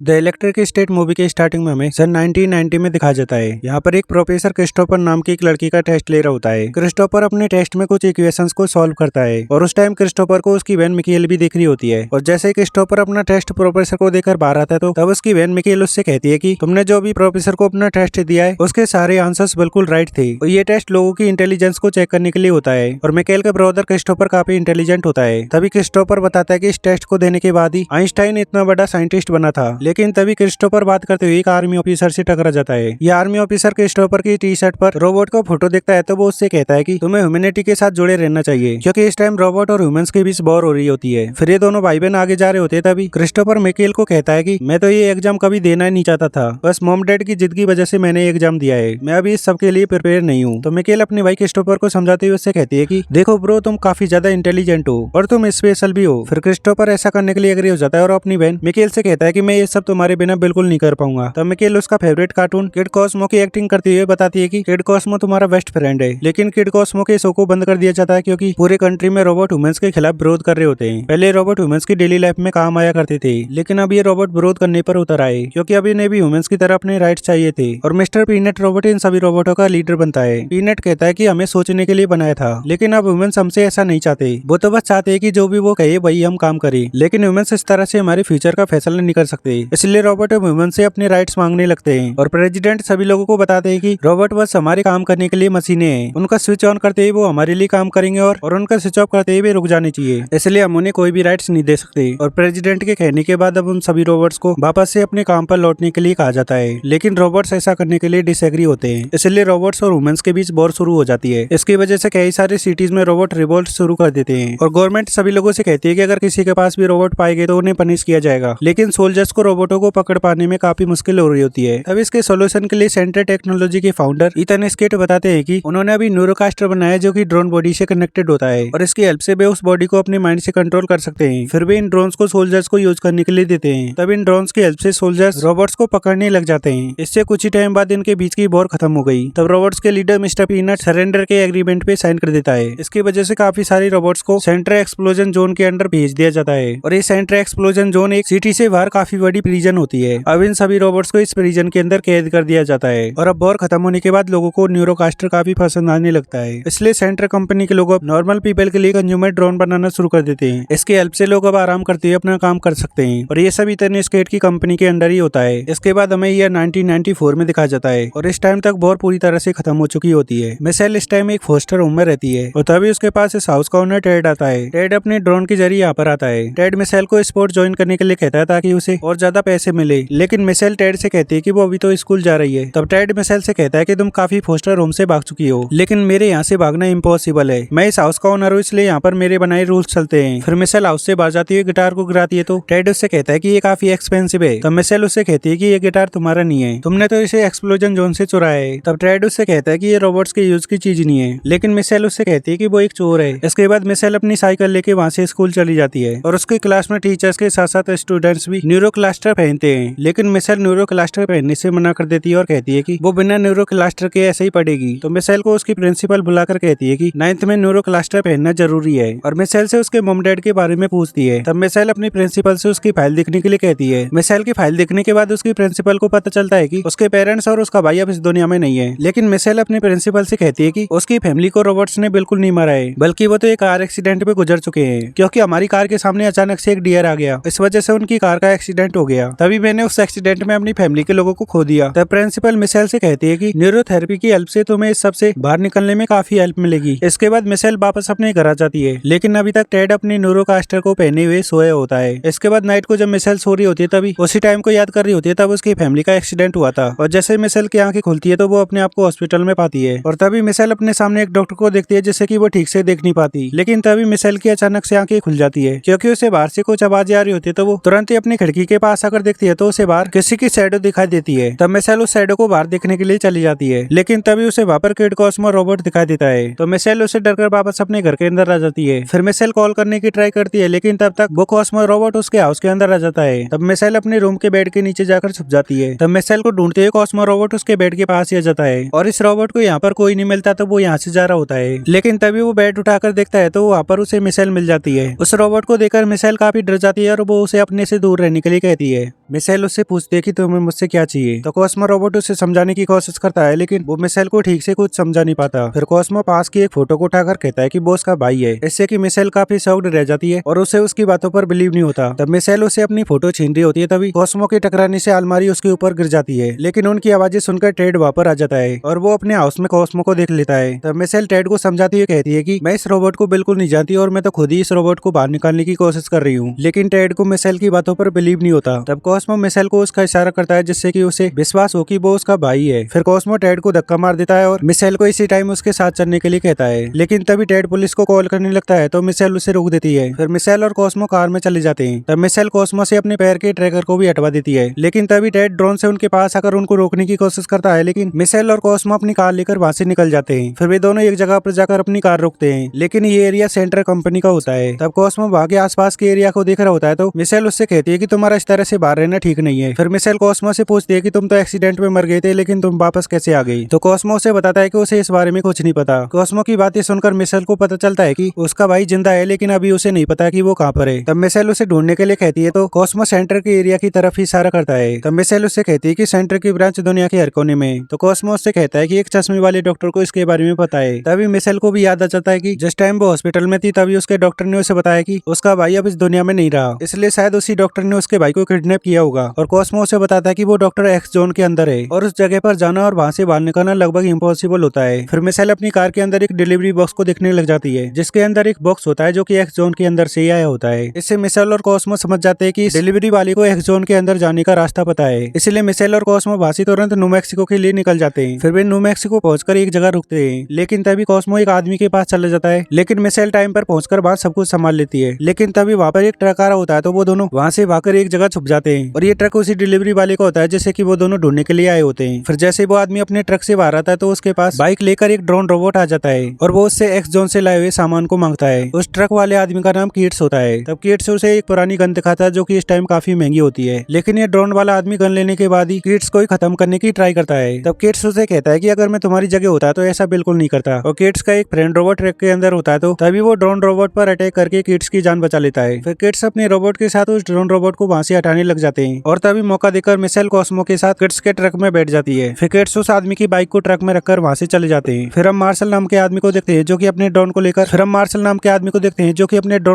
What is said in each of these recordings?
The electric state movie के starting में हमें सन 1990 में दिखाया जाता है। यहाँ पर एक प्रोफेसर क्रिस्टोफर नाम की एक लड़की का टेस्ट ले रहा होता है। क्रिस्टोफर अपने टेस्ट में कुछ इक्वेशंस को सॉल्व करता है और उस टाइम क्रिस्टोफर को उसकी बहन मिकेल भी दिख रही होती है। और जैसे ही क्रिस्टोफर अपना टेस्ट प्रोफेसर को देकर बाहर आता है तो तब उसकी बहन मिकेल उससे कहती है कि तुमने जो भी प्रोफेसर को अपना टेस्ट दिया है उसके सारे आंसर्स बिल्कुल राइट थे और ये टेस्ट लोगों की इंटेलिजेंस को चेक करने के लिए होता है। और मिकेल का ब्रदर क्रिस्टोफर काफी इंटेलिजेंट होता है। तभी क्रिस्टोफर बताता है कि इस टेस्ट को देने के बाद ही आइंस्टाइन इतना बड़ा साइंटिस्ट बना था। लेकिन तभी क्रिस्टोफर बात करते हुए एक आर्मी ऑफिसर से टकरा जाता है। ये आर्मी ऑफिसर क्रिस्टोफर की टी शर्ट पर रोबोट का फोटो देखता है तो वो उससे कहता है कि तुम्हें ह्यूमैनिटी के साथ जुड़े रहना चाहिए क्योंकि इस टाइम रोबोट और ह्यूमंस के बीच वॉर हो रही होती है। फिर ये दोनों भाई बहन आगे जा रहे होते तभी क्रिस्टोफर मिकेल को कहता है कि मैं तो ये एग्जाम कभी देना ही नहीं चाहता था, बस मॉम डैड की जिद की वजह से मैंने एग्जाम दिया है, मैं अभी इस सब के लिए प्रिपेयर नहीं हूँ। तो मिकेल अपने भाई क्रिस्टोफर को समझाते हुए उससे कहती है कि देखो ब्रो, तुम काफी ज्यादा इंटेलिजेंट हो और तुम स्पेशल भी हो। फिर क्रिस्टोफर ऐसा करने के लिए एग्री हो जाता है और अपनी बहन मिकेल से कहता है कि मैं ये सब तुम्हारे बिना बिल्कुल नहीं कर पाऊंगा। तब मिकेल उसका फेवरेट कार्टून किड कॉस्मो की एक्टिंग करते हुए बताती है कि किड कॉस्मो तुम्हारा बेस्ट फ्रेंड है। लेकिन किड कॉस्मो के शो को बंद कर दिया जाता है क्योंकि पूरे कंट्री में रोबोट ह्यूमंस के खिलाफ विरोध कर रहे होते हैं। पहले रोबोट ह्यूमंस की डेली लाइफ में काम आया करते थे, लेकिन अब ये रोबोट विरोध करने पर उतर आए क्योंकि अब इन्हें भी ह्यूमंस की तरह अपने राइट्स चाहिए थे। और मिस्टर पीनट रोबोट इन सभी रोबोटों का लीडर बनता है। पीनट कहता है कि हमें सोचने के लिए बनाया था, लेकिन अब ह्यूमंस हमसे ऐसा नहीं चाहते। वो तो बस चाहते हैं कि जो भी वो कहे वही हम काम करें, लेकिन ह्यूमंस इस तरह से हमारे फ्यूचर का फैसला नहीं कर सकते। इसलिए रोबोट अब ह्यूमंस से अपने राइट्स मांगने लगते हैं। और प्रेसिडेंट सभी लोगों को बताते हैं कि रोबोट बस हमारे काम करने के लिए मशीनें हैं, उनका स्विच ऑन करते ही वो हमारे लिए काम करेंगे और उनका स्विच ऑफ करते ही वे रुक जाने चाहिए, इसलिए हम उन्हें कोई भी राइट्स नहीं दे सकते। और प्रेसिडेंट के कहने के बाद अब उन सभी रोबोट्स को वापस से अपने काम पर लौटने के लिए कहा जाता है, लेकिन रोबोट्स ऐसा करने के लिए डिसएग्री होते हैं, इसलिए रोबोट्स और ह्यूमंस के बीच वॉर शुरू हो जाती है। इसकी वजह से कई सारे सिटीज में रोबोट रिवोल्ट शुरू कर देते हैं और गवर्नमेंट सभी लोगों से कहती है कि अगर किसी के पास भी रोबोट पाए गए तो उन्हें पनिश किया जाएगा। लेकिन सोल्जर्स को रोबोटों को पकड़ पाने में काफी मुश्किल हो रही होती है। अब इसके सोल्यूशन के लिए सेंटर टेक्नोलॉजी के फाउंडर इथन स्केट बताते हैं कि उन्होंने अभी न्यूरोकास्टर बनाया जो कि ड्रोन बॉडी से कनेक्टेड होता है और इसकी हेल्प से वे उस बॉडी को अपने माइंड से कंट्रोल कर सकते हैं। फिर वे इन ड्रोन्स को सोल्जर्स को यूज करने के लिए देते हैं। तब इन ड्रोन्स की हेल्प से सोल्जर्स रोबोट्स को पकड़ने लग जाते हैं। इससे कुछ ही टाइम बाद इनके बीच की वॉर खत्म हो गई। तब रोबोट्स के लीडर मिस्टर पीनट सरेंडर के एग्रीमेंट पे साइन कर देता है। इसकी वजह से काफी सारे रोबोट्स को सेंट्रल एक्सप्लोजन जोन के अंदर भेज दिया जाता है और ये सेंट्रल एक्सप्लोजन जोन एक सिटी से बाहर काफी बड़ी प्रिजन होती है। अब इन सभी रोबोट्स को इस प्रिजन के अंदर कैद कर दिया जाता है और अब वॉर खत्म होने के बाद लोगों को न्यूरोकास्टर काफी पसंद आने लगता है, इसलिए सेंट्रल कंपनी के लोग अब नॉर्मल पीपल के लिए कंज्यूमर ड्रोन बनाना शुरू कर देते हैं। इसकी हेल्प से लोग अब आराम करते हुए अपना काम कर सकते हैं और ये सब इतने स्केट की कंपनी के अंडर ही होता है। इसके बाद हमें ईयर 1994 में दिखाया जाता है और इस टाइम तक वॉर पूरी तरह से खत्म हो चुकी होती है। मिशेल इस टाइम एक फोस्टर होम में रहती है और तभी उसके पास इस हाउस का ओनर टेड आता है। टेड अपने ड्रोन के जरिए यहाँ पर आता है। टेड मिशेल को स्पोर्ट ज्वाइन करने के लिए कहता है ताकि उसे और ज्यादा पैसे मिले, लेकिन मिशेल टेड से कहती है कि वो अभी तो स्कूल जा रही है। तब टेड मिशेल से कहता है कि तुम काफी फोस्टर होम से भाग चुकी हो, लेकिन मेरे यहाँ से भागना इम्पॉसिबल है, मैं इस हाउस का ओनर हूँ, इसलिए यहाँ पर मेरे बनाए रूल्स चलते हैं। फिर मिशेल हाउस से बाहर जाती हुई गिटार को गिराती है तो टेड उससे कहता है कि ये काफी एक्सपेंसिव है। तब मिशेल उससे कहती है कि ये गिटार तुम्हारा नहीं है, तुमने तो इसे एक्सप्लोजन जोन से चुराया है। तब टेड उससे कहता है कि ये रोबोट्स के यूज की चीज नहीं है, लेकिन मिशेल उससे कहती है कि वो एक चोर है। इसके बाद मिशेल अपनी साइकिल लेके वहाँ से स्कूल चली जाती है और उसके क्लास में टीचर्स के साथ साथ स्टूडेंट्स भी न्यूरो क्लस्टर पहनते हैं, लेकिन मिशेल न्यूरो क्लस्टर पहनने से मना कर देती है और कहती है कि वो बिना न्यूरो क्लस्टर के ऐसे ही पढ़ेगी। तो मिशेल को उसकी प्रिंसिपल बुलाकर कहती है कि 9th में न्यूरो क्लस्टर पहनना जरूरी है और मिशेल से उसके मॉम डैड के बारे में पूछती है। तब मिशेल अपनी प्रिंसिपल से उसकी फाइल दिखने के लिए कहती है। मिशेल की फाइल दिखने के बाद उसकी प्रिंसिपल को पता चलता है कि उसके पेरेंट्स और उसका भाई अब इस दुनिया में नहीं है, लेकिन मिशेल अपने प्रिंसिपल से कहती है कि उसकी फैमिली को रोबोट्स ने बिल्कुल नहीं मारा है, बल्कि वो तो एक कार एक्सीडेंट में गुजर चुके हैं क्योंकि हमारी कार के सामने अचानक से एक डियर आ गया, इस वजह से उनकी कार का एक्सीडेंट हो गया। तभी मैंने उस एक्सीडेंट में अपनी फैमिली के लोगों को खो दिया। तब प्रिंसिपल मिशेल से कहती है कि न्यूरोथेरेपी की हेल्प से तुम्हें इस सबसे बाहर निकलने में काफी हेल्प मिलेगी। इसके बाद मिशेल वापस अपने घर आ जाती है, लेकिन अभी तक टेड अपने न्यूरोकास्टर को पहने हुए सोया होता है। इसके बाद नाइट को जब मिशेल सो रही होती है तभी उसी टाइम को याद कर रही होती है तब उसकी फैमिली का एक्सीडेंट हुआ था और जैसे मिशेल की आंखें खुलती है तो वो अपने आप को हॉस्पिटल में पाती है और तभी मिशेल अपने सामने एक डॉक्टर को देखती है जिससे कि वो ठीक से देख नहीं पाती। लेकिन तभी मिशेल की अचानक से आंखें खुल जाती है क्योंकि उसे बाहर से कुछ आवाजें आ रही होती है, तो वो तुरंत ही अपनी खिड़की के पास आकर देखती है तो उसे बाहर किसी की शैडो दिखाई देती है। तब मिशेल उस शैडो को बाहर देखने के लिए चली जाती है, लेकिन तभी उसे वहाँ पर किड कॉस्मो रोबोट दिखाई देता है। तो मिशेल उसे डरकर वापस अपने घर के अंदर आ जाती है। फिर मिशेल कॉल करने की ट्राई करती है, लेकिन तब तक वो कॉस्मो रोबोट उसके हाउस के अंदर आ जाता है। तब मिशेल अपने रूम के बेड के नीचे जाकर छुप जाती है। तब मिशेल को ढूंढते हुए कॉस्मो रोबोट उसके बेड के पास ही आ जाता है और इस रोबोट को यहाँ पर कोई नहीं मिलता तो वो यहाँ से जा रहा होता है, लेकिन तभी वो बेड उठाकर देखता है तो वहाँ पर उसे मिशेल मिल जाती है। उस रोबोट को देखकर मिशेल काफी डर जाती है और वो उसे अपने से दूर रहने के लिए कहती जाती है। मिसाइल उससे पूछती है कि तुम्हें मुझसे क्या चाहिए। तो कॉस्मो रोबोट उसे समझाने की कोशिश करता है, लेकिन वो मिसाइल को ठीक से कुछ समझा नहीं पाता। फिर कॉस्मो पास की एक फोटो को उठाकर कहता है कि वो उसका भाई है। इससे कि मिसाइल काफी शॉक्ड रह जाती है और उसे उसकी बातों पर बिलीव नहीं होता। तब मिसाइल उसे अपनी फोटो छीन रही होती है, तभी कॉस्मो के टकराने से अलमारी उसके ऊपर गिर जाती है। लेकिन उनकी आवाजें सुनकर टेड वापस आ जाता है और वो अपने हाउस में कॉस्मो को देख लेता है। तब मिसाइल टेड को समझाती हुई कहती है कि मैं इस रोबोट को बिल्कुल नहीं जानती और मैं तो खुद ही इस रोबोट को बाहर निकालने की कोशिश कर रही हूँ। लेकिन टेड को मिसाइल की बातों पर बिलीव नहीं होता। तब कॉस्मो मिसाइल को उसका इशारा करता है, जिससे कि उसे विश्वास हो कि वो उसका भाई है। फिर कॉस्मो टेड को धक्का मार देता है और मिसाइल को इसी टाइम उसके साथ चलने के लिए कहता है। लेकिन तभी टेड पुलिस को कॉल करने लगता है, तो मिसाइल उसे रोक देती है। फिर मिसाइल और कॉस्मो कार में चले जाते हैं। तब मिसाइल कॉस्मो से अपने पैर के ट्रैकर को भी हटवा देती है। लेकिन तभी टेड ड्रोन से उनके पास आकर उनको रोकने की कोशिश करता है, लेकिन मिसाइल और कॉस्मो अपनी कार लेकर वहां से निकल जाते हैं। फिर वे दोनों एक जगह पर जाकर अपनी कार रोकते हैं, लेकिन ये एरिया सेंट्रल कंपनी का होता है। तब कॉस्मो वहां के आसपास के एरिया को देख रहा होता है, तो मिसाइल उससे कहती है कि तुम्हारा इस तरह से बाहर रहना ठीक नहीं है। फिर मिसाइल कॉस्मो से पूछती है कि तुम तो एक्सीडेंट में मर गए थे, लेकिन तुम वापस कैसे आ गई। तो कॉस्मो उसे बताता है कि उसे इस बारे में कुछ नहीं पता। कॉस्मो की बातें सुनकर मिसाइल को पता चलता है कि उसका भाई जिंदा है, लेकिन अभी उसे नहीं पता कि वो कहाँ पर है। तब मिसाइल उसे ढूंढने के लिए कहती है, तो कॉस्मो सेंटर के एरिया की तरफ ही इशारा करता है। तब मिसाइल उससे कहती है कि सेंटर की ब्रांच दुनिया के हर कोने में। तो कॉस्मो उससे कहता है कि एक चश्मे वाले डॉक्टर को इसके बारे में पता है। तभी मिसाइल को भी याद आ जाता है कि जिस टाइम वो हॉस्पिटल में थी, तभी उसके डॉक्टर ने उसे बताया कि उसका भाई अब इस दुनिया में नहीं रहा, इसलिए शायद उसी डॉक्टर ने उसके भाई को किडनैप किया होगा। और कॉस्मो उसे बताता है कि वो डॉक्टर एक्स जोन के अंदर है और उस जगह पर जाना और वहां से बाहर निकलना लगभग इम्पॉसिबल होता है। फिर मिसाइल अपनी कार के अंदर एक डिलीवरी बॉक्स को देखने लग जाती है, जिसके अंदर एक बॉक्स होता है जो कि एक्स जोन के अंदर से ही आया होता है। इससे मिसाइल और कॉस्मो समझ जाते हैं कि डिलीवरी वाले को एक्स जोन के अंदर जाने का रास्ता पता है। इसलिए मिसाइल और कॉस्मो भासी तुरंत न्यू मैक्सिको के लिए निकल जाते हैं। फिर वे न्यू मैक्सिको पहुंचकर एक जगह रुकते हैं, लेकिन तभी कॉस्मो एक आदमी के पास चला जाता है। लेकिन मिसाइल टाइम पर पहुंचकर वहां सब कुछ संभाल लेती है। लेकिन तभी वहां पर एक ट्रक आ रहा होता है, तो वो दोनों वहां से भागकर एक जगह छुप जाते हैं और ये ट्रक उसी डिलीवरी वाले का होता है जिसे कि वो दोनों ढूंढने के लिए आए होते हैं। फिर जैसे वो आदमी अपने ट्रक से बाहर आता है, तो उसके पास बाइक लेकर एक ड्रोन रोबोट आ जाता है और वो उससे एक्स जोन से लाए हुए सामान को मांगता है। उस ट्रक वाले आदमी का नाम किट्स होता है। तब किट्स उसे एक पुरानी गन दिखाता है, जो कि इस टाइम काफी महंगी होती है। लेकिन ये ड्रोन वाला आदमी गन लेने के बाद ही किट्स को खत्म करने की ट्राई करता है। तब किट्स उसे कहता है कि अगर मैं तुम्हारी जगह होता तो ऐसा बिल्कुल नहीं करता। और किट्स का एक फ्रेंड रोबोट ट्रक के अंदर होता है, तो तभी वो ड्रोन रोबोट पर अटैक करके किट्स की जान बचा लेता है। फिर किट्स अपने रोबोट के साथ उस ड्रोन रोबोट को वहां से हटाने लग जाते हैं और तभी मौका देकर मिसाइल कॉस्मो के साथ किट्स के ट्रक में बैठ जाती है। फिर किट्स उस आदमी की बाइक को ट्रक में रखकर वहां से चले जाते हैं। फिर हम मार्शल नाम के आदमी को देखते हैं, जो कि अपने ड्रोन को लेकर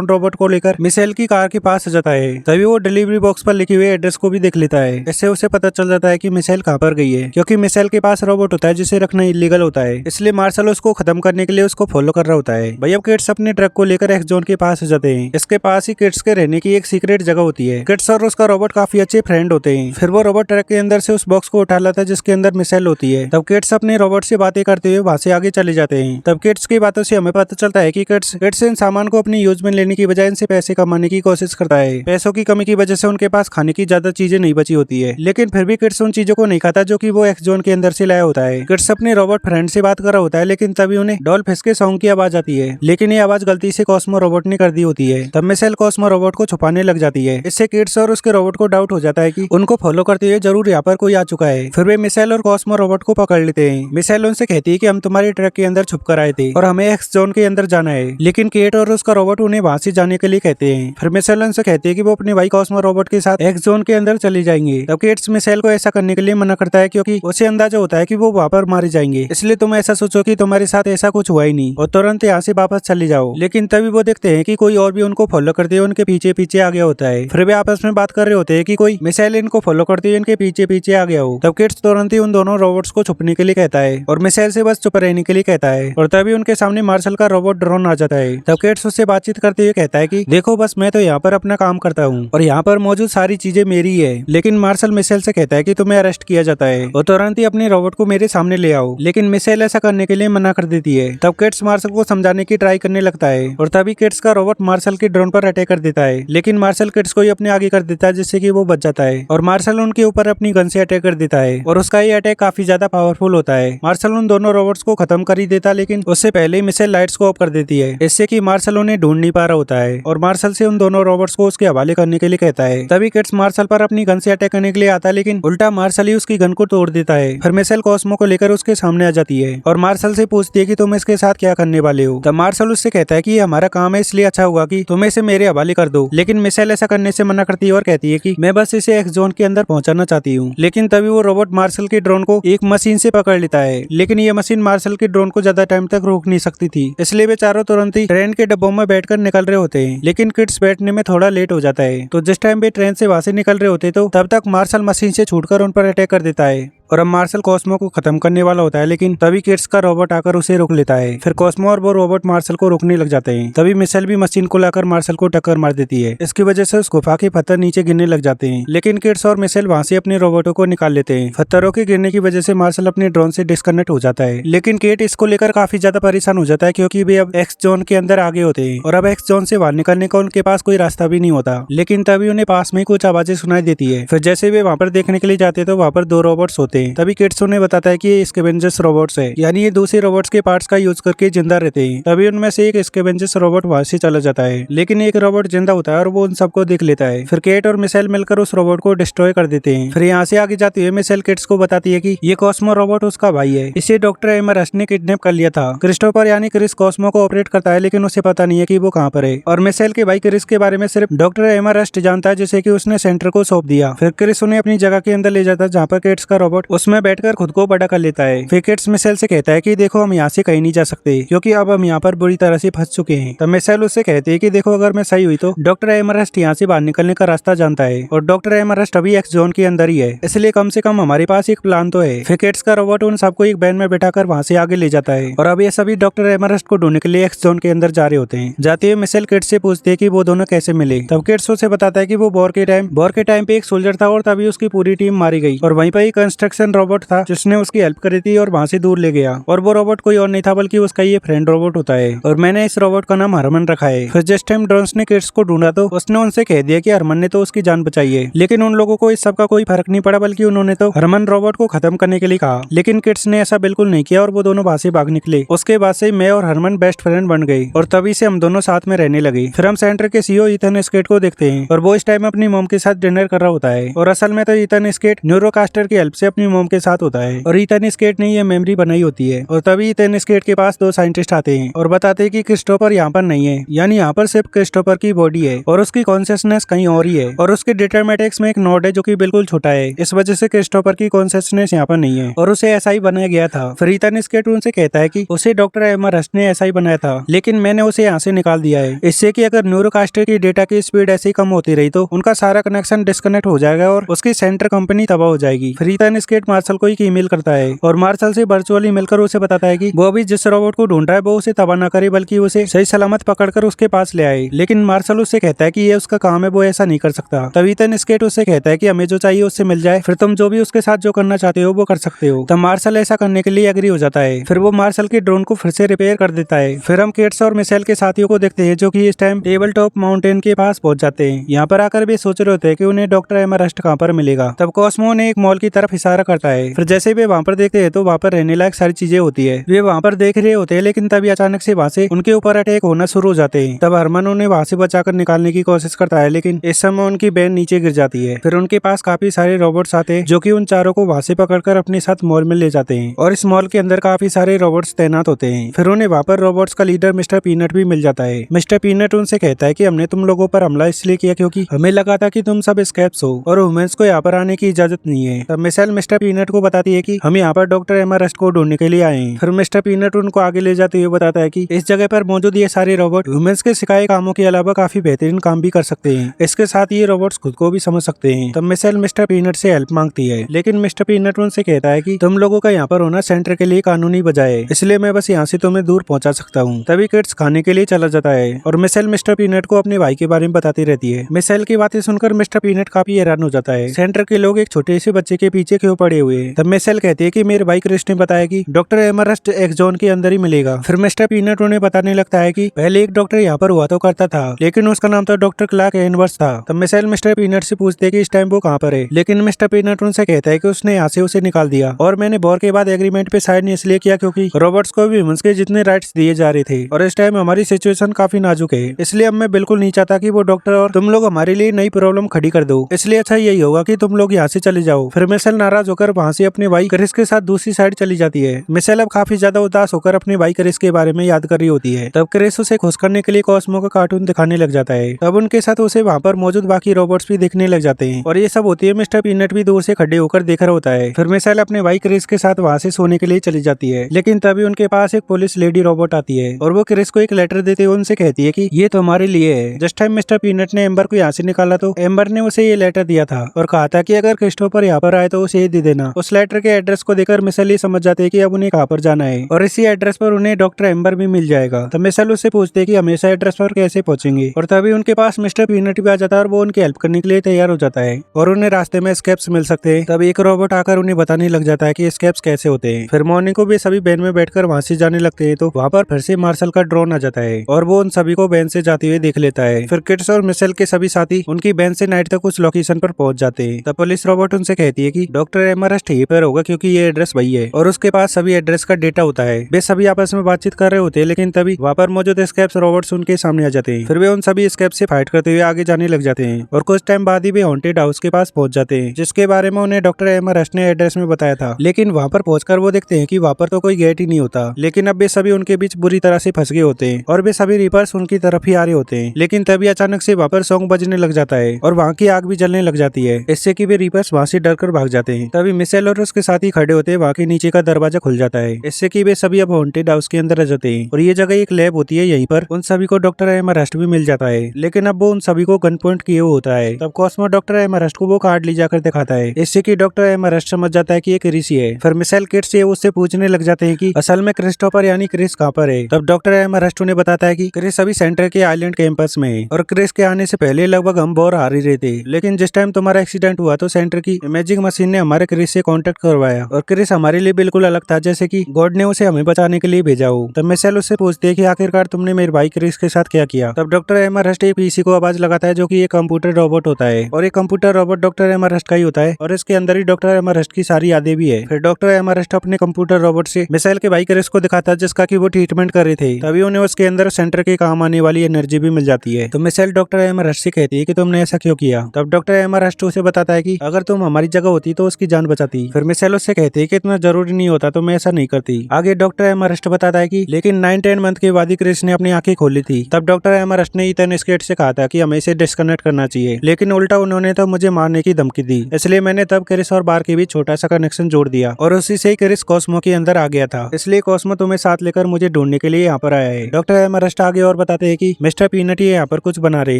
रोबोट को लेकर मिसाइल की कार के पास आ जाता है। तभी वो डिलीवरी बॉक्स पर लिखे हुए एड्रेस को भी देख लेता है। इससे उसे पता चल जाता है कि मिसाइल कहाँ पर गई है, क्योंकि मिसाइल के पास रोबोट होता है जिसे रखना इलीगल होता है। इसलिए मार्शल उसको खत्म करने के लिए उसको फॉलो कर रहा होता है। भाई अब किट्स अपने ट्रक को लेकर एक्स जोन के पास आ जाते हैं। इसके पास ही किट्स के रहने की एक सीक्रेट जगह होती है। किट्स और उसका रोबोट काफी अच्छे फ्रेंड होते हैं। फिर वो रोबोट ट्रक के अंदर से उस बॉक्स को उठा लाता है जिसके अंदर मिसाइल होती है। तब किट्स अपने रोबोट से बातें करते हुए वहां से आगे चले जाते हैं। तब किट्स की बातों से हमें पता चलता है कि किट्स इन सामान को अपनी यूज में लेने की बजाय इनसे पैसे कमाने की कोशिश करता है। पैसों की कमी की वजह से उनके पास खाने की ज्यादा चीजें नहीं बची होती है, लेकिन फिर भी किट्स उन चीजों को नहीं खाता जो कि वो एक्स जोन के अंदर से लाया होता है। किट्स अपने रोबोट फ्रेंड से बात कर रहा होता है, लेकिन तभी उन्हें डॉल फिश के सॉन्ग की आवाज आती है, लेकिन ये आवाज गलती से कॉस्मो रोबोट ने कर दी होती है। तब मिसाइल कॉस्मो रोबोट को छुपाने लग जाती है। इससे किट्स और उसके रोबोट को डाउट हो जाता है कि उनको फॉलो करते हुए जरूर यहाँ पर कोई आ चुका है। फिर वे मिसाइल और कॉस्मो रोबोट को पकड़ लेते हैं। मिसाइल उनसे कहती है कि हम तुम्हारे ट्रक के अंदर छुप कर आए थे और हमें एक्स जोन के अंदर जाना है, लेकिन केट और उसका रोबोट उन्हें वहां से जाने के लिए कहते हैं। फिर मिसाइल उनसे कहती है कि वो अपने भाई कॉस्मो रोबोट के साथ एक्स जोन के अंदर चली जाएंगे। तब किट्स मिसाइल को ऐसा करने के लिए मना करता है, क्योंकि उसे अंदाजा होता है कि वो वहां पर मारे जाएंगे, इसलिए तुम ऐसा सोचो कि तुम्हारे साथ ऐसा कुछ हुआ ही नहीं और तुरंत यहाँ से वापस चले जाओ। लेकिन तभी वो देखते हैं कि कोई और भी उनको फॉलो करते हुए उनके पीछे पीछे आ गया होता है। फिर वे आपस में बात कर रहे होते हैं कि कोई मिसाइल इनको फॉलो करते हुए इनके पीछे पीछे आ गया हो। तब किट्स तुरंत ही उन दोनों रोबोट्स को छुपने के लिए कहता है और मिसाइल से बस चुप रहने के लिए कहता है। और तभी उनके सामने मार्शल का रोबोट ड्रोन आ जाता है। तब किट्स उससे बातचीत करते हुए कहता है कि देखो बस मैं तो यहाँ पर अपना काम करता हूँ और यहाँ पर मौजूद सारी चीजें मेरी है। लेकिन मार्शल मिसाइल से कहता है कि तुम्हें अरेस्ट किया जाता है और तुरंत ही अपने रोबोट को मेरे सामने ले आओ, लेकिन मिसाइल ऐसा करने के लिए मना कर देती है। तब किट्स मार्शल को समझाने की ट्राई करने लगता है और तभी किट्स का रोबोट मार्शल के ड्रोन पर अटैक कर देता है, लेकिन मार्शल किट्स को ही अपने आगे कर देता है, जिससे कि वो बच जाता है और मार्शल उनके ऊपर अपनी गन से अटैक कर देता है और उसका ये अटैक काफी ज्यादा पावरफुल होता है। मार्शल उन दोनों रोबोट्स को खत्म कर ही देता, लेकिन उससे पहले ही मिसाइल लाइट्स को ऑफ कर देती है, इससे कि मार्शल उन्हें ढूंढ नहीं पा रहा होता है और मार्शल से उन दोनों रोबोट्स को उसके हवाले करने के लिए कहता है। तभी किट्स मार्शल पर अपनी गन से अटैक करने के लिए आता है, लेकिन उल्टा मार्शल ही उसकी गन को तोड़ देता है। फिर मिसाइल कॉस्मो को लेकर उसके सामने आ जाती है और मार्शल से पूछती है कि तुम इसके साथ क्या करने वाले हो। तब मार्शल उससे कहता है कि ये हमारा काम है, इसलिए अच्छा होगा कि तुम इसे मेरे हवाले कर दो, लेकिन मिसाइल ऐसा करने से मना करती है और कहती कहती है कि मैं बस इसे एक्स जोन के अंदर पहुंचाना चाहती हूँ। लेकिन तभी वो रोबोट मार्शल के ड्रोन को एक मशीन से पकड़ लेता है, लेकिन ये मशीन मार्शल के ड्रोन को ज्यादा टाइम तक रोक नहीं सकती थी, इसलिए वे चारों तुरंत ही ट्रेन के डब्बों में बैठकर निकल रहे होते हैं। लेकिन किड्स बैठने में थोड़ा लेट हो जाता है, तो जिस टाइम वे ट्रेन से वहां से निकल रहे होते तो तब तक मार्शल मशीन से छूटकर उन पर अटैक कर देता है और अब मार्शल कॉस्मो को खत्म करने वाला होता है, लेकिन तभी किड्स का रोबोट आकर उसे रोक लेता है। फिर कॉस्मो और वो रोबोट मार्शल को रोकने लग जाते हैं। तभी मिशेल भी मशीन को लाकर मार्शल को टक्कर मार देती है। इसकी वजह से उस गुफा के पत्थर नीचे गिरने लग जाते हैं, लेकिन किड्स और मिशेल वहाँ से अपने रोबोटों को निकाल लेते हैं। पत्थरों के गिरने की वजह से मार्शल अपने ड्रोन से डिस्कनेक्ट हो जाता है, लेकिन केट इसको लेकर काफी ज्यादा परेशान हो जाता है, क्योंकि वे अब एक्स जोन के अंदर आगे होते हैं और अब एक्स जोन से बाहर निकलने का उनके पास कोई रास्ता भी नहीं होता। लेकिन तभी उन्हें पास में कुछ आवाजें सुनाई देती है। फिर जैसे वे वहाँ पर देखने के लिए जाते हैं तो वहाँ पर दो रोबोट्स होते हैं। तभी किड्स उन्हें बताता है कि ये स्कैवेंजर्स रोबोट्स है, यानी ये दूसरे रोबोट्स के पार्ट्स का यूज करके जिंदा रहते हैं। तभी उनमें से एक स्कैवेंजर्स रोबोट वहां से चला जाता है, लेकिन एक रोबोट जिंदा होता है और वो उन सबको देख लेता है। फिर केट और मिशेल मिलकर उस रोबोट को डिस्ट्रॉय कर देते हैं। फिर यहाँ से आगे जाते हुए मिशेल किड्स को बताती है कि ये कॉस्मो रोबोट उसका भाई है, इसे डॉक्टर एमरस्ट ने किडनैप कर लिया था। क्रिस्टोफर यानी क्रिस कॉस्मो को ऑपरेट करता है, लेकिन उसे पता नहीं है कि वो कहाँ पर है। और मिशेल के भाई क्रिस के बारे में सिर्फ डॉक्टर एमरस्ट जानता है, जिसे कि उसने सेंटर को सौंप दिया। फिर क्रिस उन्हें अपनी जगह के अंदर ले जाता है, जहाँ पर किड्स का रोबोट उसमें बैठकर खुद को बड़ा कर लेता है। फिर किड्स मिशेल से कहता है कि देखो हम यहाँ से कहीं नहीं जा सकते, क्योंकि अब हम यहाँ पर बुरी तरह से फंस चुके हैं। तब मिशेल उससे कहते हैं कि देखो अगर मैं सही हुई तो डॉक्टर एमरस्ट यहाँ से बाहर निकलने का रास्ता जानता है, और डॉक्टर एमरस्ट अभी एक्स जोन के अंदर ही है, इसलिए कम से कम हमारे पास एक प्लान तो है। फिर किड्स का रोबोट उन सबको एक वैन में बैठाकर वहाँ से आगे ले जाता है, और अब ये सभी डॉक्टर एमरस्ट को ढूंढने के लिए एक्स जोन के अंदर जा रहे होते हैं। जाते हुए मिशेल किड्स से पूछते हैं कि वो दोनों कैसे मिले। तब किड्स उसे बताता है कि वो वॉर के टाइम पे एक सोल्जर था और तभी उसकी पूरी टीम मारी गई, और वहीं पर एक कंस्ट्रक्शन रोबोट था जिसने उसकी हेल्प करी थी और वहाँ से दूर ले गया। और वो रोबोट कोई और नहीं था बल्कि उसका ये फ्रेंड रोबोट होता है, और मैंने इस रोबोट का नाम हरमन रखा है। फिर जिस टाइम ड्रोन्स ने किड्स को ढूंढा तो उसने उनसे कह दिया कि हरमन ने तो उसकी जान बचाई है, लेकिन उन लोगों को इस सब का कोई फर्क नहीं पड़ा, बल्कि उन्होंने तो हरमन रोबोट को खत्म करने के लिए कहा। लेकिन किड्स ने ऐसा बिल्कुल नहीं किया और वो दोनों वहां से भाग निकले। उसके बाद से मैं और हरमन बेस्ट फ्रेंड बन गए और तभी से हम दोनों साथ में रहने लगे। फिर हम सेंटर के सीईओ ईथन स्केट को देखते हैं, और वो इस टाइम अपनी मॉम के साथ डिनर कर रहा होता है, और असल में तो ईथन स्केट न्यूरोकास्टर की हेल्प से अपनी मॉम के साथ होता है, और ईथन स्केट ने ये मेमोरी बनाई होती है। और तभी ईथन स्केट के पास दो साइंटिस्ट आते हैं और बताते हैं कि क्रिस्टोफर यहाँ पर नहीं है, यानी यहाँ पर सिर्फ क्रिस्टोफर की बॉडी है और उसकी कॉन्शियसनेस कहीं और ही है, और उसके डेटा मैट्रिक्स में एक नोड है जो कि बिल्कुल छोटा है। इस वजह से क्रिस्टोफर की कॉन्शियसनेस यहाँ पर नहीं है और उसे ऐसा ही बनाया गया था। फिर ईथन स्केट उनसे कहता है कि उसे डॉक्टर एमरस्ट ने ऐसा ही बनाया था, लेकिन मैंने उसे यहाँ से निकाल दिया है, इससे कि अगर न्यूरोकास्टर की डेटा की स्पीड ऐसे ही कम होती रही तो उनका सारा कनेक्शन डिस्कनेक्ट हो जाएगा और उसकी सेंटर कंपनी तबाह हो जाएगी। फिर ईथन स्केट मार्शल को एक ईमेल करता है और मार्शल से वर्चुअली मिलकर उसे बताता है कि वो अभी जिस रोबोट को ढूंढ रहा है वो उसे तबाह न करे, बल्कि उसे सही सलामत पकड़कर उसके पास ले आए। लेकिन मार्शल उससे कहता है कि ये उसका काम है, वो ऐसा नहीं कर सकता। तब ईथन स्केट उससे कहता है कि हमें जो चाहिए उससे मिल जाए, फिर तुम जो भी उसके साथ जो करना चाहते हो वो कर सकते हो। तब मार्शल ऐसा करने के लिए एग्री हो जाता है। फिर वो मार्शल के ड्रोन को फिर से रिपेयर कर देता है। फिर हम किड्स और मिशेल के साथियों को देखते हैं जो कि इस टाइम टेबल टॉप माउंटेन के पास पहुंच जाते हैं। यहाँ पर आकर भी सोच रहे होते हैं कि उन्हें डॉक्टर एमरस्ट कहाँ पर मिलेगा। तब कॉस्मो ने एक मॉल की तरफ इशारा करता है। फिर जैसे वे वहाँ पर देखते हैं तो वहाँ पर रहने लायक सारी चीजें होती है। वे वहाँ पर देख रहे होते हैं, लेकिन तभी अचानक से वहाँ से उनके ऊपर अटैक होना शुरू हो जाते हैं। तब हरमन उन्हें वहाँ से बचाकर निकालने की कोशिश करता है, लेकिन इस समय उनकी वैन नीचे गिर जाती है। फिर उनके पास काफी सारे रोबोट्स आते हैं जो कि उन चारों को वहाँ से पकड़कर अपने साथ मॉल में ले जाते हैं, और इस मॉल के अंदर काफी सारे रोबोट्स तैनात होते हैं। फिर उन्हें वहाँ पर रोबोट्स का लीडर मिस्टर पीनट भी मिल जाता है। मिस्टर पीनट उनसे कहता है कि हमने तुम लोगों पर हमला इसलिए किया क्योंकि हमें लगा था कि तुम सब स्कैप्स हो और ह्यूमंस को यहाँ पर आने की इजाजत नहीं है। तब मिशेल मिस्टर पीनट को बताती है कि हम यहाँ पर डॉक्टर एमरस्ट को ढूंढने के लिए आए हैं। फिर मिस्टर पीनट उनको आगे ले जाते हुए बताता है कि इस जगह पर मौजूद ये सारे रोबोट ह्यूमंस के सिखाए कामों के अलावा काफी बेहतरीन काम भी कर सकते हैं। इसके साथ ये रोबोट्स खुद को भी समझ सकते हैं। तब मिशेल मिस्टर पीनट से हेल्प मांगती है, लेकिन मिस्टर पीनट उनसे कहता है कि तुम लोगों का यहाँ पर होना सेंटर के लिए कानूनी वजह है, इसलिए मैं बस यहाँ से तुम्हें दूर पहुंचा सकता हूँ। तभी किड्स खाने के लिए चला जाता है और मिशेल मिस्टर पीनट को अपने भाई के बारे में बताती रहती है। मिशेल की बातें सुनकर मिस्टर पीनट काफी हैरान हो जाता है। सेंटर के लोग एक छोटे से बच्चे के पीछे क्यों पड़े हुए हैं। तब मिशेल कहती है कि मेरे भाई क्रिस ने बताया कि डॉक्टर एमरस्ट एक्स जोन के अंदर ही मिलेगा। फिर मिस्टर पीनट उन्हें बताने लगता है कि पहले एक डॉक्टर यहाँ पर हुआ तो करता था, लेकिन उसका नाम तो डॉक्टर क्लार्क एनवर्स था। तब मिशेल मिस्टर पीनट से पूछते कि इस टाइम वो कहाँ पर है, लेकिन मिस्टर पीनट उनसे कहता है कि उसने यहाँ से उसे निकाल दिया, और मैंने वॉर के बाद एग्रीमेंट पे साइन इसलिए किया क्योंकि रोबोट्स को भी ह्यूमंस के जितने राइट्स दिए जा रहे थे, और इस टाइम हमारी सिचुएशन काफी नाजुक है, इसलिए अब मैं बिल्कुल नहीं चाहता कि वो डॉक्टर और तुम लोग हमारे लिए नई प्रॉब्लम खड़ी कर दो, इसलिए अच्छा यही होगा कि तुम लोग यहाँ से चले जाओ। फिर मिशेल नाराज नाराज होकर वहाँ से अपने भाई क्रिस के साथ दूसरी साइड चली जाती है। मिशेल अब काफी ज्यादा उदास होकर अपने भाई क्रिस के बारे में याद कर रही होती है। तब क्रिस उसे खुश करने के लिए कॉस्मो का कार्टून दिखाने लग जाता है। तब उनके साथ उसे वहाँ पर मौजूद बाकी रोबोट्स भी दिखने लग जाते हैं और ये सब होती है मिस्टर पीनट भी दूर से खड़े होकर देख रहा होता है। फिर मिशेल अपने भाई क्रिस के साथ वहाँ से सोने के लिए चली जाती है, लेकिन तभी उनके पास एक पुलिस लेडी रोबोट आती है और वो क्रिस को एक लेटर देते हुए उनसे कहती है कि ये तुम्हारे लिए है। जिस टाइम मिस्टर पीनट ने एम्बर को यहाँ से निकाला तो एम्बर ने उसे ये लेटर दिया था और कहा था कि अगर क्रिस्टोफर यहाँ पर आए तो उसे ये दे देना। उस लेटर के एड्रेस को देखकर मिशेल ये समझ जाते हैं कि अब उन्हें कहाँ पर जाना है और इसी एड्रेस पर उन्हें डॉक्टर एम्बर भी मिल जाएगा। तो मिशेल उससे पूछते हैं कि हमेशा एड्रेस पर कैसे पहुंचेंगे और तभी उनके पास मिस्टर पीनट भी आ जाता है और वो उनकी हेल्प करने के लिए तैयार हो जाता है और उन्हें रास्ते में स्केप्स मिल सकते हैं। तब एक रोबोट आकर उन्हें बताने लग जाता है कि स्केप्स कैसे होते हैं। फिर मॉर्निंग को भी सभी वैन में बैठकर वहाँ से जाने लगते हैं तो वहाँ पर फिर से मार्शल का ड्रोन आ जाता है और वो उन सभी को वैन से जाते हुए देख लेता है। फिर किड्स और मिशेल के सभी साथी उनकी वैन से नाइट तक उस लोकेशन पर पहुंच जाते हैं। तब पुलिस रोबोट उनसे कहती है कि डॉक्टर एमरस्ट यहीं पर होगा क्योंकि ये एड्रेस वही है और उसके पास सभी एड्रेस का डेटा होता है। वे सभी आपस में बातचीत कर रहे होते हैं, लेकिन तभी वहाँ पर मौजूद स्केप्स रोबोट्स उनके सामने आ जाते हैं। फिर वे उन सभी स्केप्स से फाइट करते हुए आगे जाने लग जाते हैं और कुछ टाइम बाद ही वे हॉन्टेड हाउस के पास पहुंच जाते हैं, जिसके बारे में उन्हें डॉक्टर एमरस्ट ने एड्रेस में बताया था। लेकिन वहाँ पर पहुंचकर वो देखते हैं कि वहाँ पर तो कोई गेट ही नहीं होता, लेकिन अब वे सभी उनके बीच बुरी तरह से फंस गए होते हैं और वे सभी रीपर्स उनकी तरफ ही आ रहे होते हैं। लेकिन तभी अचानक से वहाँ पर सॉन्ग बजने लग जाता है और वहाँ की आग भी जलने लग जाती है, इससे कि वे रीपर्स वहाँ से डरकर भाग जाते हैं। तभी मिशेल और उसके साथी खड़े होते हैं, वहाँ के नीचे का दरवाजा खुल जाता है, इससे कि वे सभी अब हॉन्टेड हाउस के अंदर आ जाते हैं और ये जगह एक लैब होती है। यहीं पर उन सभी को डॉक्टर एमरस्ट भी मिल जाता है, लेकिन अब वो उन सभी को गन पॉइंट किए होता है। तब कॉस्मो डॉक्टर एमरस्ट को वो कार्ड ले जाकर दिखाता है, इससे कि डॉक्टर एमरस्ट समझ जाता है कि ये क्रिस ही है। फिर मिशेल किड्स से उससे पूछने लग जाते हैं कि असल में क्रिस्टोफर यानी क्रिस कहाँ पर है। तब डॉक्टर एमरस्ट उन्हें बताता है कि क्रिस अभी सेंटर के आइलैंड कैंपस में है और क्रिस के आने से पहले लगभग हम बोर हार ही रहे थे, लेकिन जिस टाइम तुम्हारा एक्सीडेंट हुआ तो सेंटर की इमेजिंग मशीन ने हमारे क्रिस से कांटेक्ट करवाया और क्रिस हमारे लिए बिल्कुल अलग था, जैसे कि गॉड ने उसे हमें बचाने के लिए भेजा हो। तब मिशेल उससे पूछती है कि आखिरकार तुमने मेरे भाई क्रिस के साथ क्या किया। तब डॉक्टर एमरस्ट एक पीसी को आवाज लगाता है जो कि एक कंप्यूटर रोबोट होता है और ये कंप्यूटर रोबोट डॉक्टर एमरस्ट का ही होता है और इसके अंदर ही डॉक्टर एमरस्ट की सारी यादें भी है। फिर डॉक्टर एमरस्ट अपने कंप्यूटर रोबोट से मिशेल के भाई क्रिस को दिखाता है जिसका कि वो ट्रीटमेंट कर रहे थे। तभी उन्हें उसके अंदर सेंटर के काम आने वाली एनर्जी भी मिल जाती है। तो मिशेल डॉक्टर एमरस्ट से कहती है कि तुमने ऐसा क्यों किया। तब डॉक्टर एमरस्ट उसे बताता है कि अगर तुम हमारी जगह होती तो उसकी जान बचाती। फिर मिशेल उससे कहती है कि इतना जरूरी नहीं होता तो मैं ऐसा नहीं करती। आगे डॉक्टर एमरस्ट बताता है कि लेकिन 9-10 मंथ के बाद ही क्रिस ने अपनी आंखें खोली थी। तब डॉक्टर एमरस्ट ने इथन स्केट से कहा था कि हमें इसे डिस्कनेक्ट करना चाहिए, लेकिन उल्टा उन्होंने तो मुझे मारने की धमकी दी, इसलिए मैंने तब क्रिस और बार के बीच छोटा सा कनेक्शन जोड़ दिया और उसी से ही क्रिस कॉस्मो के अंदर आ गया था, इसलिए कॉस्मो तुम्हें साथ लेकर मुझे ढूंढने के लिए यहाँ पर आया है। डॉक्टर एमरस्ट आगे और बताते हैं कि मिस्टर पीनट ही यहाँ पर कुछ बना रहे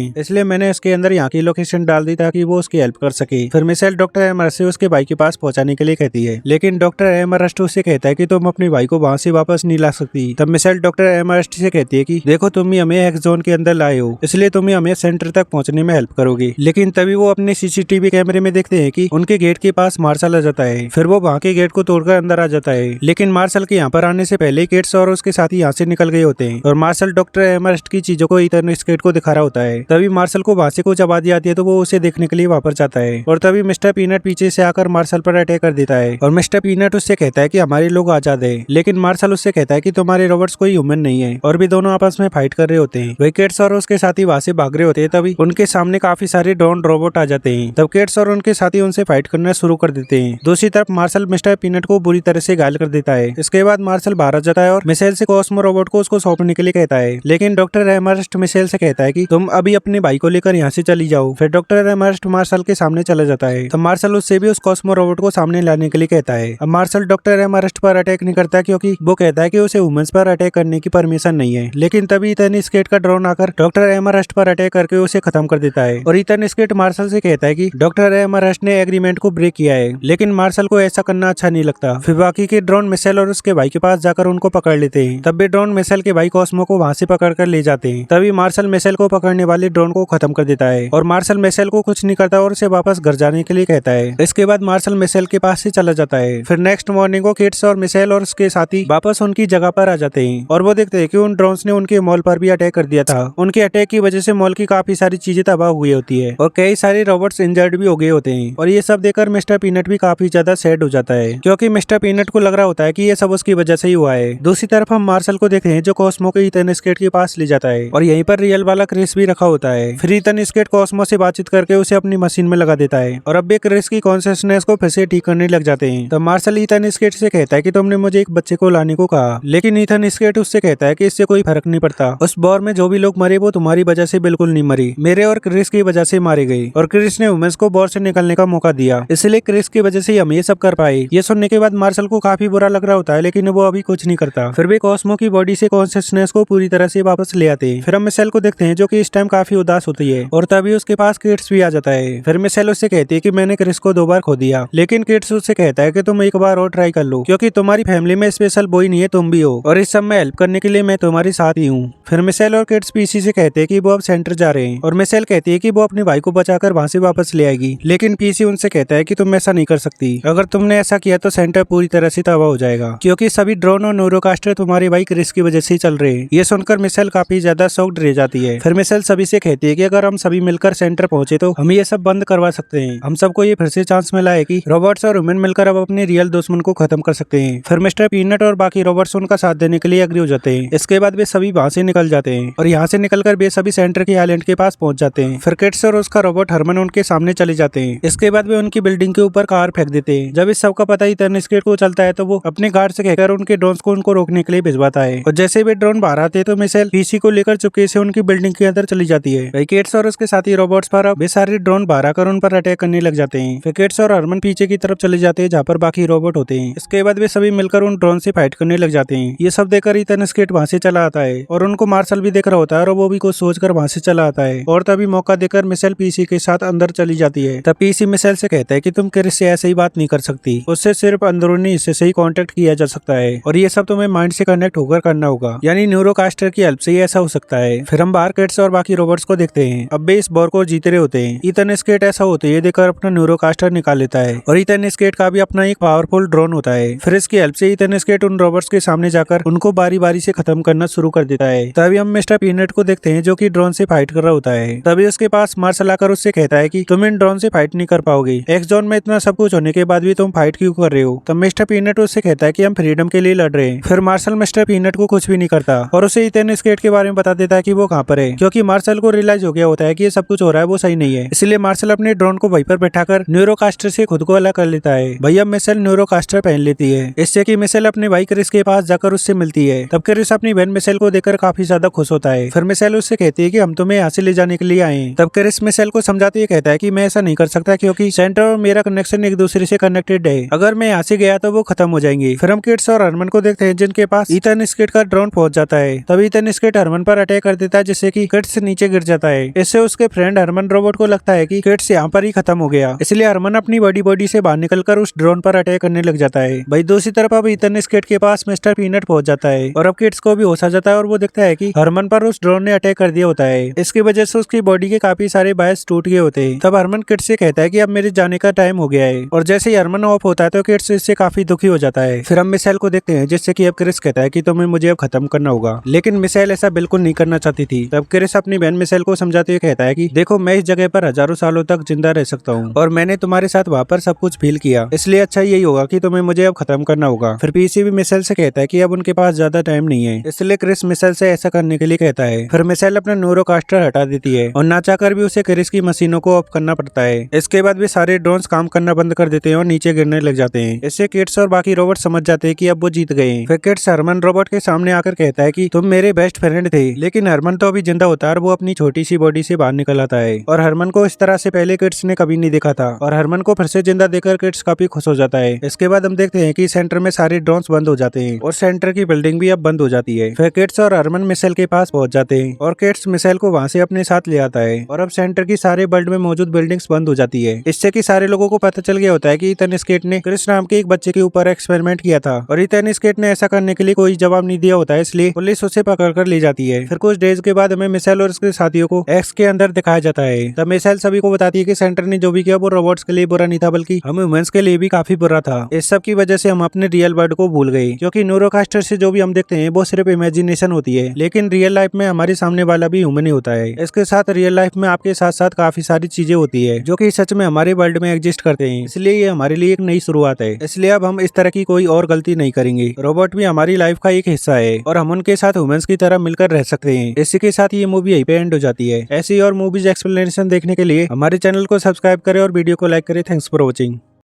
हैं, इसलिए मैंने इसके अंदर यहाँ की लोकेशन डाल दी ताकि वो उसकी हेल्प कर सके। फिर मिशेल डॉक्टर एमरस्ट से उसके भाई के पास पहुंचाने के लिए कहती है, लेकिन डॉक्टर एमरस्ट उससे कहता है कि तुम अपने भाई को वहाँ से वापस नहीं ला सकती। तब मिशेल डॉक्टर एमरस्ट से कहती है कि देखो तुम ही हमें एक्स जोन के अंदर लाए हो, इसलिए तुम ही हमें सेंटर तक पहुंचने में हेल्प करोगे। लेकिन तभी वो अपने सीसीटीवी कैमरे में देखते हैं कि उनके गेट के पास मार्शल आ जाता है। फिर वो वहाँ के गेट को तोड़कर अंदर आ जाता है, लेकिन मार्शल के यहाँ पर आने से पहले किड्स और उसके साथी यहाँ से निकल गए होते हैं और मार्शल डॉक्टर एमरस्ट की चीजों को इथन स्केट को दिखा रहा होता है। तभी मार्शल को वहाँ से कुछ आवाज़ आती है तो वो उसे देखने के लिए वापस जाता है और तभी मिस्टर पीनट पीछे से आकर मार्शल पर अटैक कर देता है और मिस्टर पीनट उससे कहता है कि हमारे लोग आजाद है, लेकिन मार्शल उससे कहता है कि तुम्हारे रोबोट्स कोई ह्यूमन नहीं है और भी दोनों आपस में फाइट कर रहे होते हैं। वही किड्स और उसके साथी वहाँ से भाग रहे होते हैं, तभी उनके सामने काफी सारे ड्रोन रोबोट आ जाते हैं। तब किड्स और उनके साथी उनसे फाइट करना शुरू कर देते हैं। दूसरी तरफ मार्शल मिस्टर पीनट को बुरी तरह से घायल कर देता है। इसके बाद मार्शल बाहर आ जाता है और मिशेल से कॉस्मो रोबोट को उसको सौंपने के लिए कहता है, लेकिन डॉक्टर एमरस्ट मिशेल से कहता है कि तुम अभी अपने भाई को लेकर यहाँ से चली जाओ। फिर डॉक्टर एमरस्ट मार्शल के सामने चला जाता है। तब मार्शल उससे भी उस कॉस्मो रोबोट को सामने लाने के लिए कहता है। अब मार्शल डॉक्टर एमरस्ट पर अटैक नहीं करता क्योंकि वो कहता है कि उसे वुमेन्स पर अटैक करने की परमिशन नहीं है, लेकिन तभी इथन स्केट का ड्रोन आकर डॉक्टर एमरस्ट पर अटैक करके उसे खत्म कर देता है और इथन स्केट मार्शल से कहता है कि डॉक्टर एमरस्ट ने एग्रीमेंट को ब्रेक किया है, लेकिन मार्शल को ऐसा करना अच्छा नहीं लगता। फिर बाकी के ड्रोन मिशेल और उसके भाई के पास जाकर उनको पकड़ लेते हैं। तब भी ड्रोन मिशेल के भाई कॉस्मो को वहाँ से पकड़ कर ले जाते हैं। तभी मार्शल मिशेल को पकड़ने वाले ड्रोन को खत्म कर देता है और मार्शल मिशेल को कुछ नहीं करता और उसे वापस घर जाने के लिए कहता है। इसके बाद मार्शल मिशेल के पास से चला जाता है। फिर नेक्स्ट मॉर्निंग को किड्स और मिशेल और उसके साथी वापस उनकी जगह पर आ जाते हैं और वो देखते हैं कि उन ड्रोन्स ने उनके मॉल पर भी अटैक कर दिया था। उनके अटैक की वजह से मॉल की काफी सारी चीजें तबाह हुई होती है और कई सारे रोबोट्स इंजर्ड भी हो गए होते हैं और ये सब देखकर मिस्टर पीनट भी काफी ज्यादा सैड हो जाता है क्योंकि मिस्टर पीनट को लग रहा होता है कि ये सब उसकी वजह से ही हुआ है। दूसरी तरफ हम मार्शल को देखते हैं जो कॉस्मो के इथन स्केट के पास ले जाता है और यहीं पर रियल वाला क्रिस भी रखा होता है। फिर इथन स्केट कॉस्मो से बातचीत करके उसे अपनी मशीन में लगा देता है और अब भी क्रिस की कॉन्शियसनेस को को फिर से ठीक करने लग जाते हैं। तब मार्शल ईथन स्केट से कहता है कि तुमने मुझे एक बच्चे को लाने को कहा, लेकिन ईथन स्केट उससे कहता है कि इससे कोई फर्क नहीं पड़ता। उस वॉर में जो भी लोग मरे वो तुम्हारी वजह से बिल्कुल नहीं मरी, मेरे और क्रिस की वजह से मारे गए, और क्रिस ने वुमेन्स को वॉर से निकलने का मौका दिया, इसलिए क्रिस की वजह से हम ये सब कर पाए। ये सुनने के बाद मार्शल को काफी बुरा लग रहा होता है, लेकिन वो अभी कुछ नहीं करता। फिर भी कॉस्मो की बॉडी से कॉन्शियसनेस को पूरी तरह से वापस ले आते हैं। फिर हम मिशेल को देखते हैं जो कि इस टाइम काफी उदास होती है, और तभी उसके पास किड्स भी आ जाता है। फिर मिशेल उससे कहती है कि मैंने क्रिस को 2 बार खो दिया, लेकिन किड्स उससे कहता है कि तुम एक बार और ट्राई कर लो, क्योंकि तुम्हारी फैमिली में स्पेशल बॉय नहीं है, तुम भी हो, और इस सब में हेल्प करने के लिए मैं तुम्हारे साथ ही हूँ। फिर मिशेल और किड्स पीसी से कहते हैं कि वो अब सेंटर जा रहे हैं, और मिशेल कहती है कि वो अपने भाई को बचाकर वहाँ से वापस ले आएगी, लेकिन पीसी उनसे कहता है कि तुम ऐसा नहीं कर सकती, अगर तुमने ऐसा किया तो सेंटर पूरी तरह से तबाह हो जाएगा, क्योंकि सभी ड्रोन और न्यूरोकास्टर तुम्हारे भाई क्रिस की वजह से ही चल रहे हैं। ये सुनकर मिशेल काफी ज्यादा शॉक्ड रह जाती है। फिर मिशेल सभी से कहती है कि अगर हम सभी मिलकर सेंटर पहुंचे तो हम ये सब बंद करवा सकते हैं, हम सबको ये फिर से चांस मिला है कि रोबोट्स और ह्यूमन मिलकर अब अपने रियल दुश्मन को खत्म कर सकते हैं। फिर मिस्टर पीनट और बाकी रोबोट्स उनका साथ देने के लिए एग्री हो जाते हैं। इसके बाद वे सभी वहाँ से निकल जाते हैं, और यहाँ से निकलकर वे सभी सेंटर के आइलैंड के पास पहुंच जाते हैं। फिर किड्स और उसका रोबोट हरमन उनके सामने चले जाते हैं। इसके बाद वे उनकी बिल्डिंग के ऊपर कार फेंक देते हैं। जब इस सब का पता ही ईथन स्केट को चलता है तो वो अपने गार्ड से कहकर उनके ड्रोन्स को उनको रोकने के लिए भिजवाता है, और जैसे वे ड्रोन बाहर आते हैं तो मिशेल पीसी को लेकर चुपके से उनकी बिल्डिंग के अंदर चली जाती है। वही किड्स और उसके साथी रोबोट्स पर अब वे सारे ड्रोन बाहर आकर उन पर अटैक करने लग जाते हैं। फिर किड्स और हरमन पीछे की तरफ चले जाते हैं जहाँ पर बाकी रोबोट होते हैं। इसके बाद वे सभी मिलकर उन ड्रोन से फाइट करने लग जाते हैं। ये सब देखकर ईथन स्केट वहाँ से चला आता है, और उनको मार्शल भी देख रहा होता है, और वो भी कुछ सोचकर वहाँ से चला आता है। और तभी मौका देकर मिशेल पीसी के साथ अंदर चली जाती है। तब पीसी मिशेल से कहता है कि तुम क्रिस से ऐसे ही बात नहीं कर सकती, उससे सिर्फ अंदरूनी हिस्से से ही कांटेक्ट किया जा सकता है, और ये सब तुम्हें माइंड से कनेक्ट होकर करना होगा, यानी न्यूरोकास्टर की हेल्प से ही ऐसा हो सकता है। फिर हम बाहर किड्स और बाकी रोबोट्स को देखते हैं। अब वे इस वॉर को जीत रहे होते हैं। ईथन स्केट ऐसा होता है ये देखकर अपना न्यूरोकास्टर निकाल लेता है, और ईथन स्केट का भी अपना एक पावरफुल ड्रोन होता है। फिर इसकी हेल्प से ईथन स्केट उन रोबोट्स के सामने जाकर उनको बारी बारी से खत्म करना शुरू कर देता है। तभी हम मिस्टर पीनट को देखते हैं जो कि ड्रोन से फाइट कर रहा होता है। तभी उसके पास मार्शल आकर उससे कहता है कि तुम इन ड्रोन से फाइट नहीं कर पाओगे, एक्स जोन में इतना सब कुछ होने के बाद भी तुम फाइट क्यों कर रहे हो। तब मिस्टर पीनट उससे कहता है कि हम फ्रीडम के लिए लड़ रहे हैं। फिर मार्शल मिस्टर पीनट को कुछ भी नहीं करता, और उसे ईथन स्केट के बारे में बता देता है कि वो कहाँ पर है, क्योंकि मार्शल को रियलाइज हो गया होता है कि ये सब कुछ हो रहा है वो सही नहीं है। इसलिए मार्शल अपने ड्रोन को वहीं पर बैठाकर न्यूरोकास्टर से खुद को अलग कर लेता है। भैया मिशेल न्यूरोकास्टर पहन लेती है, इससे कि मिशेल अपने भाई क्रिस के पास जाकर उससे मिलती है। तब क्रिस अपनी बहन मिशेल को देखकर काफी ज्यादा खुश होता है। फिर मिशेल उससे कहती है कि हम तुम्हें यहाँ से ले जाने के लिए आए हैं। तब क्रिस मिशेल को समझाते हुए कहता है कि मैं ऐसा नहीं कर सकता, क्योंकि सेंटर और मेरा कनेक्शन एक दूसरे से कनेक्टेड है, अगर मैं यहाँ से गया तो वो खत्म हो जाएंगे। फिर हम किड्स और हरमन को देखते हैं जिनके पास ईथन स्केट का ड्रोन पहुंच जाता है। तभी ईथन स्केट हरमन पर अटैक कर देता है, जिससे कि किड्स नीचे गिर जाता है। इससे उसके फ्रेंड हरमन रोबोट को लगता है कि किड्स यहाँ पर ही खत्म हो गया, इसलिए हरमन अपनी बड़ी बॉडी से बाहर निकलकर उस ड्रोन पर अटैक करने लग जाता है। भाई दूसरी तरफ अब ईथन स्केट के पास मिस्टर पीनट पहुंच जाता है, और अब किड्स को भी होश आ जाता है, और वो देखता है कि हरमन पर उस ड्रोन ने अटैक कर दिया होता है। इसकी वजह से उसकी बॉडी के काफी सारे बायस टूट गए होते हैं। तब हरमन किड्स से कहता है कि अब मेरे जाने का टाइम हो गया है, और जैसे ही हरमन ऑफ होता है तो किड्स इससे काफी दुखी हो जाता है। फिर हम मिशेल को देखते हैं जिससे कि अब क्रिस कहता है कि तुम्हें मुझे अब खत्म करना होगा, लेकिन मिशेल ऐसा बिल्कुल नहीं करना चाहती थी। तब क्रिस अपनी बहन मिशेल को समझाते हुए कहता है कि देखो मैं इस जगह पर हजारों सालों तक जिंदा रह सकता हूँ, और मैंने तुम्हारे साथ वहाँ पर सब कुछ फील किया, इसलिए अच्छा यही होगा कि तुम्हें मुझे अब खत्म करना होगा। फिर पीसी भी मिशेल से कहता है कि अब उनके पास ज्यादा टाइम नहीं है, इसलिए क्रिस मिशेल से ऐसा करने के लिए कहता है। फिर मिशेल अपना न्यूरोकास्टर हटा देती है, और ना चाहकर भी उसे क्रिस की मशीनों को ऑफ करना पड़ता है। इसके बाद भी सारे ड्रोन्स काम करना बंद कर देते हैं और नीचे गिरने लग जाते हैं। इससे किड्स और बाकी रोबोट समझ जाते हैं कि अब वो जीत गए। फिर किड्स हरमन रोबोट के सामने आकर कहता है कि तुम मेरे बेस्ट फ्रेंड थे, लेकिन हरमन तो अभी जिंदा होता है, और वो अपनी छोटी सी बॉडी से बाहर निकल आता है। और हरमन को इस तरह से पहले किड्स ने कभी नहीं देखा था, और हरमन को फिर से जिंदा देखकर किड्स काफी खुश हो जाता है। इसके बाद हम देखते हैं कि सेंटर में सारे ड्रोन्स बंद हो जाते हैं, और सेंटर की बिल्डिंग भी अब बंद हो जाती है। फिर किड्स और हरमन मिशेल के पास पहुंच जाते हैं, और किड्स मिशेल को वहां से अपने साथ ले आता है, और अब सेंटर की सारे वर्ल्ड में मौजूद बिल्डिंग्स बंद हो जाती है। इससे कि सारे लोगों को पता चल गया होता है कि ईथन स्केट ने क्रिस नाम के एक बच्चे के ऊपर एक्सपेरिमेंट किया था, और ईथन स्केट ने ऐसा करने के लिए कोई जवाब नहीं दिया होता है, इसलिए पुलिस उसे पकड़कर ले जाती है। फिर कुछ डेज के बाद हमें मिशेल और उसके साथियों को एक्स के अंदर दिखाया जाता है। तब मिशेल सभी को बताती है कि सेंटर ने जो भी किया वो रोबोट्स के लिए बुरा नहीं था, बल्कि हम ह्यूमंस के लिए भी काफी बुरा था। इस सब की वजह से हम अपने रियल वर्ल्ड को भूल गए, क्योंकि न्यूरोकास्टर से जो भी हम देखते हैं वो सिर्फ इमेजिनेशन होती है, लेकिन रियल लाइफ में हमारे सामने वाला भी ह्यूमन ही होता है। इसके साथ रियल लाइफ में आपके साथ साथ काफी सारी चीजें होती है जो कि सच में हमारे वर्ल्ड में एग्जिस्ट करते हैं, इसलिए ये हमारे लिए एक नई शुरुआत है। इसलिए अब हम इस तरह की कोई और गलती नहीं करेंगे। रोबोट भी हमारी लाइफ का एक हिस्सा है, और हम उनके साथ ह्यूमंस की तरह मिलकर रह सकते हैं। इसी के साथ ये मूवी यहीं पे एंड हो जाती है। ऐसी और मूवीज एक्सप्लेनेशन देखने के लिए हमारे चैनल को सब्सक्राइब करें और वीडियो को लाइक करें। Thanks for watching.